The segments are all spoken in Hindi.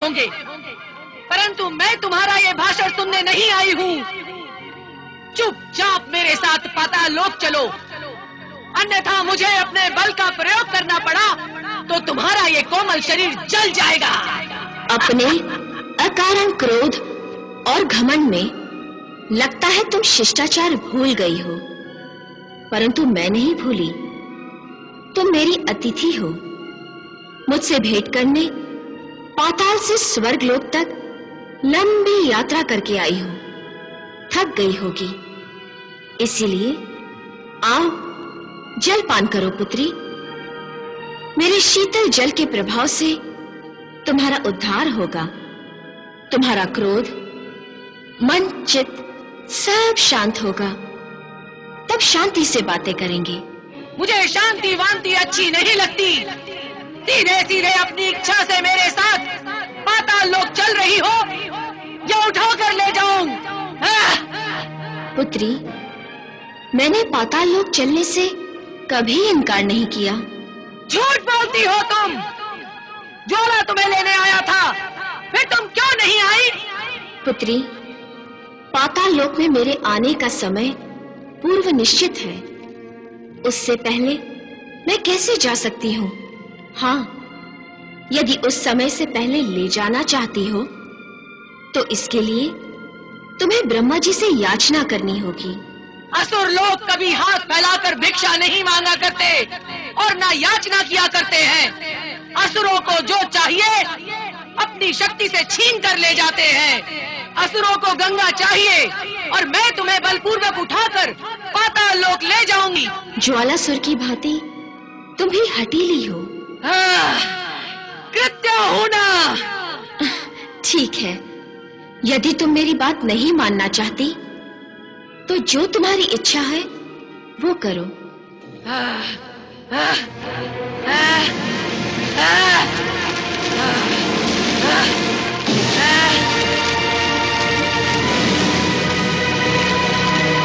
होंगे, परंतु मैं तुम्हारा ये भाषण सुनने नहीं आई हूँ। चुपचाप मेरे साथ पाताल लोक चलो, अन्यथा मुझे अपने बल का प्रयोग करना पड़ा तो तुम्हारा ये कोमल शरीर जल जाएगा। अपने अकारण क्रोध और घमंड में लगता है तुम शिष्टाचार भूल गई हो, परंतु मैं नहीं भूली। तुम मेरी अतिथि हो, मुझसे भेंट करने पाताल से स्वर्गलोक तक लंबी यात्रा करके आई हो, थक गई होगी, इसीलिए आओ जल पान करो पुत्री। मेरे शीतल जल के प्रभाव से तुम्हारा उद्धार होगा, तुम्हारा क्रोध, मन, चित्त सब शांत होगा, तब शांति से बातें करेंगे। मुझे शांति वांति अच्छी नहीं लगती, सीधे सीधे अपनी इच्छा से मेरे साथ पाताल लोक चल रही हो या उठाकर ले जाऊं? पुत्री, मैंने पाताल लोक चलने से कभी इनकार नहीं किया। झूठ बोलती हो तुम। ज्वाला तुम्हें लेने आया था, फिर तुम क्यों नहीं आई? पुत्री, पाताल लोक में मेरे आने का समय पूर्व निश्चित है, उससे पहले मैं कैसे जा सकती हूँ? हाँ, यदि उस समय से पहले ले जाना चाहती हो तो इसके लिए तुम्हें ब्रह्मा जी से याचना करनी होगी। असुर लोग कभी हाथ फैलाकर भिक्षा नहीं मांगा करते और ना याचना किया करते हैं। असुरों को जो चाहिए अपनी शक्ति से छीन कर ले जाते हैं। असुरों को गंगा चाहिए और मैं तुम्हें बलपूर्वक उठाकर पाताल लोक ले जाऊंगी। ज्वालासुर की भांति तुम भी हठीली हो। कृत्य होना। ठीक है, यदि तुम मेरी बात नहीं मानना चाहती तो जो तुम्हारी इच्छा है वो करो।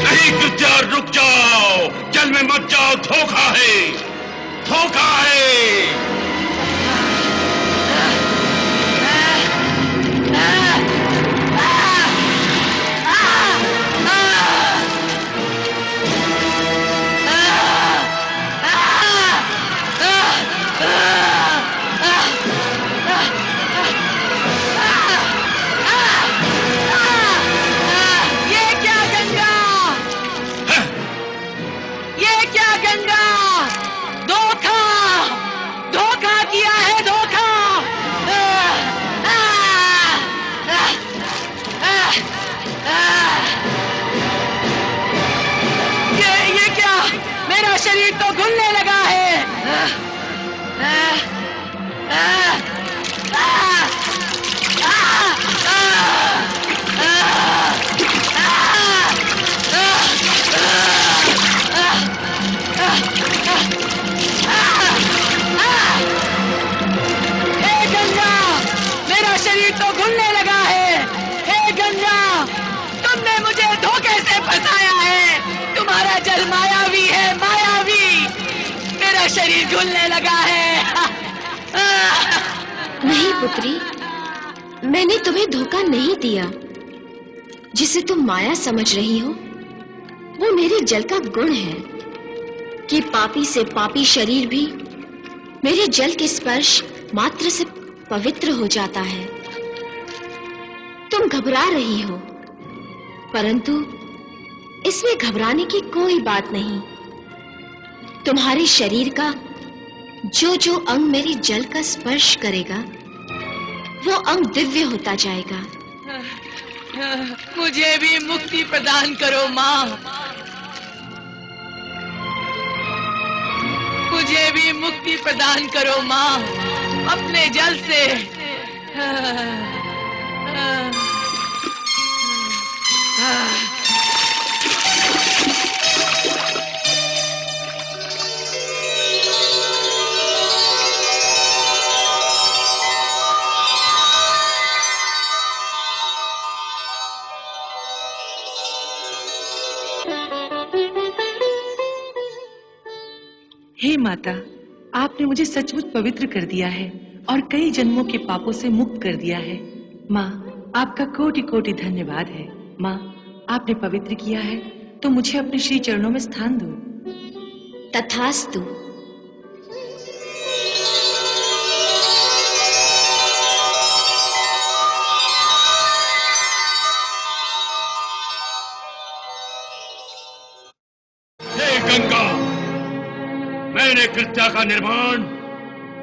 नहीं कृत्या, रुक जाओ, जल में मत जाओ, धोखा है, धोखा है। शरीर तो घुलने लगा है। हे गंगा, मेरा शरीर तो घुलने लगा है। हे गंगा, तुमने मुझे धोखे से फंसाया है। तुम्हारा जल मायावी है, मायावी। मेरा शरीर घुलने लगा है। नहीं पुत्री, मैंने तुम्हें धोखा नहीं दिया। जिसे तुम माया समझ रही हो वो मेरे जल का गुण है कि पापी से पापी शरीर भी मेरे जल के स्पर्श मात्र से पवित्र हो जाता है। तुम घबरा रही हो, परंतु इसमें घबराने की कोई बात नहीं। तुम्हारे शरीर का जो जो अंग मेरे जल का स्पर्श करेगा वो अंग दिव्य होता जाएगा। मुझे भी मुक्ति प्रदान करो माँ, मुझे भी मुक्ति प्रदान करो माँ, अपने जल से। हे माता, आपने मुझे सचमुच पवित्र कर दिया है और कई जन्मों के पापों से मुक्त कर दिया है। माँ, आपका कोटि कोटि धन्यवाद है। माँ, आपने पवित्र किया है तो मुझे अपने श्री चरणों में स्थान दो। तथास्तु। हे गंगा, मैंने कृत्या का निर्माण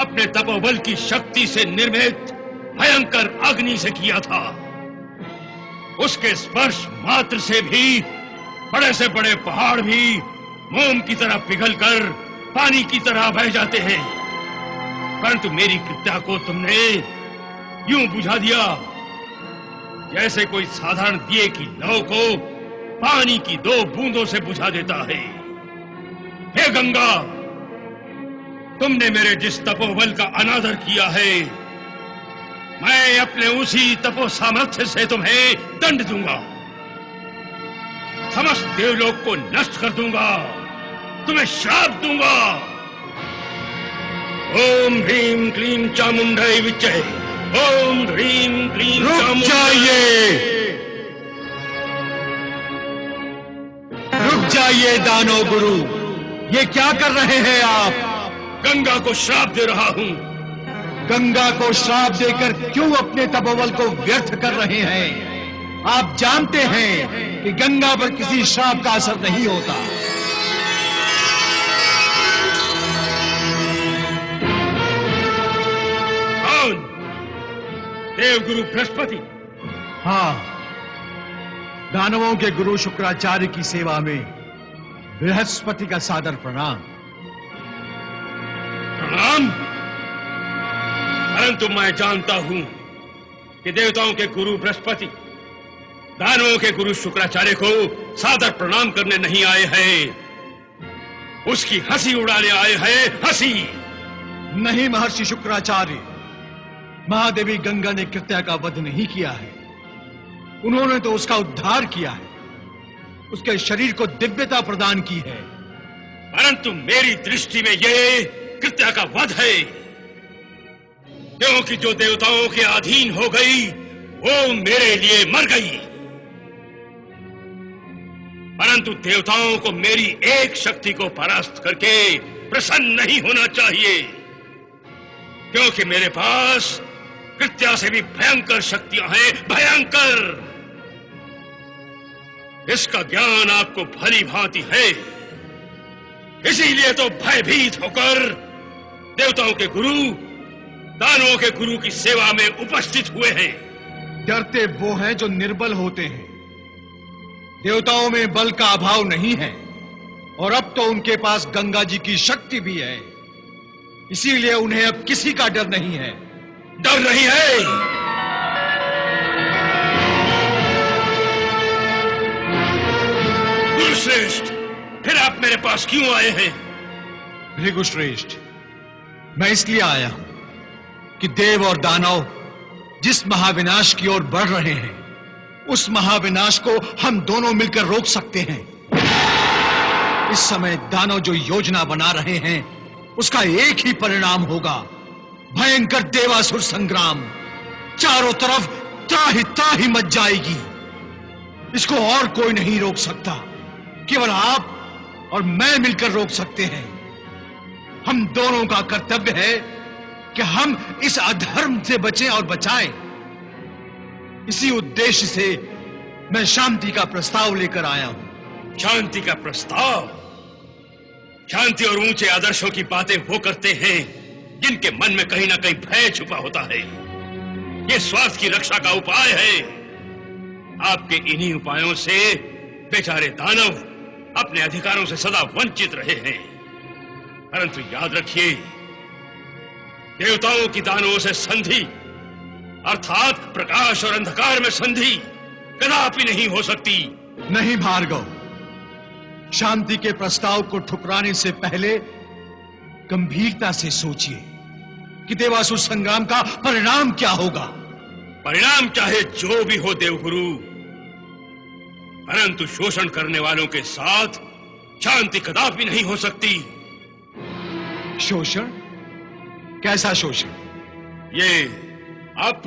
अपने तपोबल की शक्ति से निर्मित भयंकर अग्नि से किया था। उसके स्पर्श मात्र से भी बड़े से बड़े पहाड़ भी मोम की तरह पिघलकर पानी की तरह बह जाते हैं, परंतु मेरी कृत्या को तुमने यूं बुझा दिया जैसे कोई साधारण दिए की लौ को पानी की 2 बूंदों से बुझा देता है। हे गंगा, तुमने मेरे जिस तपोबल का अनादर किया है, मैं अपने उसी तपो सामर्थ्य से तुम्हें दंड दूंगा। समस्त देवलोक को नष्ट कर दूंगा, तुम्हें श्राप दूंगा। ओम ह्रीम क्लीम चामुंडै विच्चे। ओम ह्रीम क्लीम चामुंडै। रुक जाइए दानव गुरु, ये क्या कर रहे हैं आप? गंगा को श्राप दे रहा हूं। गंगा को श्राप देकर क्यों अपने तपोबल को व्यर्थ कर रहे हैं? आप जानते हैं कि गंगा पर किसी श्राप का असर नहीं होता। कौन? देवगुरु बृहस्पति? हाँ, दानवों के गुरु शुक्राचार्य की सेवा में बृहस्पति का सादर प्रणाम। प्रणाम? परंतु मैं जानता हूं कि देवताओं के गुरु बृहस्पति दानवों के गुरु शुक्राचार्य को सादर प्रणाम करने नहीं आए हैं, उसकी हंसी उड़ाने आए हैं। हंसी नहीं महर्षि शुक्राचार्य, महादेवी गंगा ने कृत्या का वध नहीं किया है, उन्होंने तो उसका उद्धार किया है, उसके शरीर को दिव्यता प्रदान की है। परंतु मेरी दृष्टि में यह कृत्या का वध है, क्योंकि जो देवताओं के अधीन हो गई वो मेरे लिए मर गई। परंतु देवताओं को मेरी एक शक्ति को परास्त करके प्रसन्न नहीं होना चाहिए, क्योंकि मेरे पास कृत्या से भी भयंकर शक्तियां हैं, भयंकर। इसका ज्ञान आपको भली भांति है, इसीलिए तो भयभीत होकर देवताओं के गुरु दानवों के गुरु की सेवा में उपस्थित हुए हैं। डरते वो हैं जो निर्बल होते हैं। देवताओं में बल का अभाव नहीं है, और अब तो उनके पास गंगा जी की शक्ति भी है, इसीलिए उन्हें अब किसी का डर नहीं है। डर नहीं है? गुरुश्रेष्ठ, फिर आप मेरे पास क्यों आए हैं? भृगुश्रेष्ठ, मैं इसलिए आया हूं कि देव और दानव जिस महाविनाश की ओर बढ़ रहे हैं, उस महाविनाश को हम दोनों मिलकर रोक सकते हैं। इस समय दानव जो योजना बना रहे हैं, उसका एक ही परिणाम होगा, भयंकर देवासुर संग्राम। चारों तरफ त्राही त्राही मच जाएगी। इसको और कोई नहीं रोक सकता, केवल आप और मैं मिलकर रोक सकते हैं। हम दोनों का कर्तव्य है कि हम इस अधर्म से बचें और बचाएं। इसी उद्देश्य से मैं शांति का प्रस्ताव लेकर आया हूं। शांति का प्रस्ताव? शांति और ऊंचे आदर्शों की बातें वो करते हैं जिनके मन में कहीं ना कहीं भय छुपा होता है। ये स्वार्थ की रक्षा का उपाय है। आपके इन्हीं उपायों से बेचारे दानव अपने अधिकारों से सदा वंचित रहे हैं। परंतु याद रखिए, देवताओं की दानवों से संधि अर्थात प्रकाश और अंधकार में संधि कदापि नहीं हो सकती। नहीं भार्गव, शांति के प्रस्ताव को ठुकराने से पहले गंभीरता से सोचिए कि देवासुर संग्राम का परिणाम क्या होगा। परिणाम चाहे जो भी हो देवगुरु, परंतु शोषण करने वालों के साथ शांति कदापि नहीं हो सकती। शोषण? कैसा शोषण? ये आप